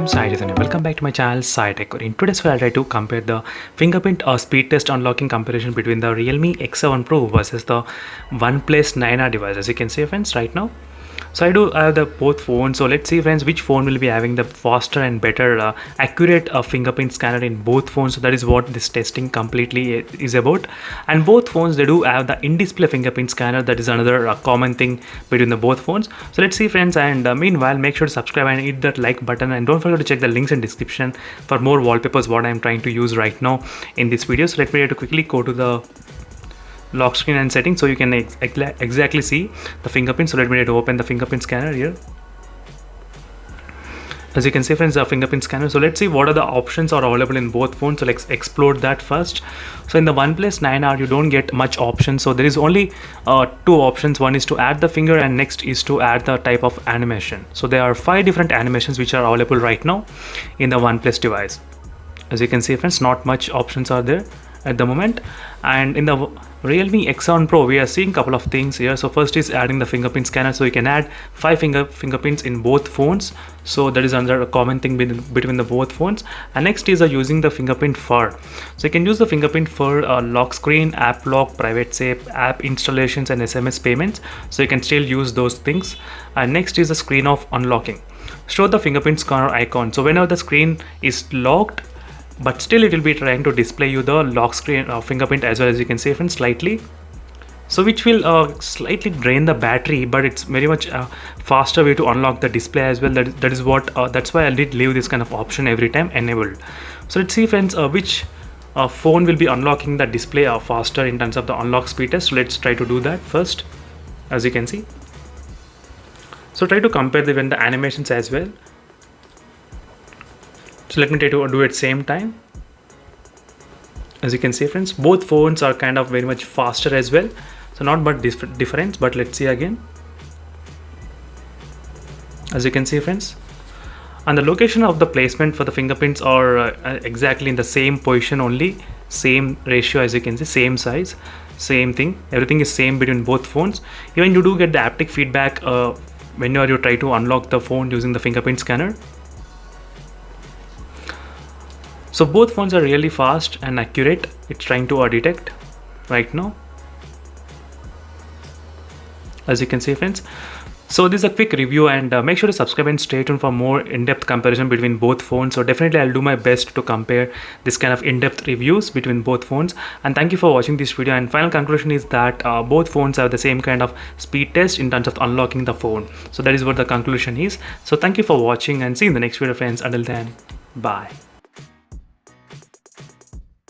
I'm Sai and welcome back to my channel Sai Tech. In today's video, I'll try to compare the fingerprint or speed test unlocking comparison between the Realme X7 Pro versus the OnePlus 9R device. As you can see, friends, right now. So I do have the both phones. So let's see, friends, which phone will be having the faster and better accurate fingerprint scanner in both phones. So that is what this testing completely is about. And both phones, they do have the in-display fingerprint scanner. That is another common thing between the both phones. So let's see, friends, and meanwhile, make sure to subscribe and hit that like button, and don't forget to check the links in description for more wallpapers what I'm trying to use right now in this video. So let me try to quickly go to the lock screen and settings so you can exactly see the fingerprint. So let me try to open the fingerprint scanner here. As you can see, friends, the fingerprint scanner. So let's see what are the options are available in both phones. So let's explore that first. So in the OnePlus 9R, you don't get much options. So there is only two options. One is to add the finger, and next is to add the type of animation. So there are 5 different animations which are available right now in the OnePlus device. As you can see, friends, not much options are there at the moment. And in the Realme X7 Pro, we are seeing a couple of things here. So first is adding the fingerprint scanner, so you can add 5 fingerprints in both phones. So that is another common thing between the both phones. And next is using the fingerprint for, so you can use the fingerprint for lock screen, app lock, private safe, app installations, and SMS payments. So you can still use those things. And next is the screen of unlocking. Show the fingerprint scanner icon. So whenever the screen is locked, but still it will be trying to display you the lock screen fingerprint as well, as you can see, friends, slightly. So which will slightly drain the battery, but it's very much faster way to unlock the display as well. That is what that's why I did leave this kind of option every time enabled. So let's see, friends, which phone will be unlocking the display faster in terms of the unlock speed test. So let's try to do that first, as you can see. So try to compare even the animations as well. So let me try to do it at the same time. As you can see, friends, both phones are kind of very much faster as well. So not much difference, but let's see again. As you can see, friends, and the location of the placement for the fingerprints are exactly in the same position only, same ratio, as you can see, same size, same thing. Everything is same between both phones. Even you do get the haptic feedback whenever you try to unlock the phone using the fingerprint scanner. So both phones are really fast and accurate. It's trying to detect right now, as you can see, friends. So this is a quick review, and make sure to subscribe and stay tuned for more in-depth comparison between both phones. So definitely I'll do my best to compare this kind of in-depth reviews between both phones. And thank you for watching this video. And final conclusion is that both phones have the same kind of speed test in terms of unlocking the phone. So that is what the conclusion is. So thank you for watching, and see you in the next video, friends. Until then, bye.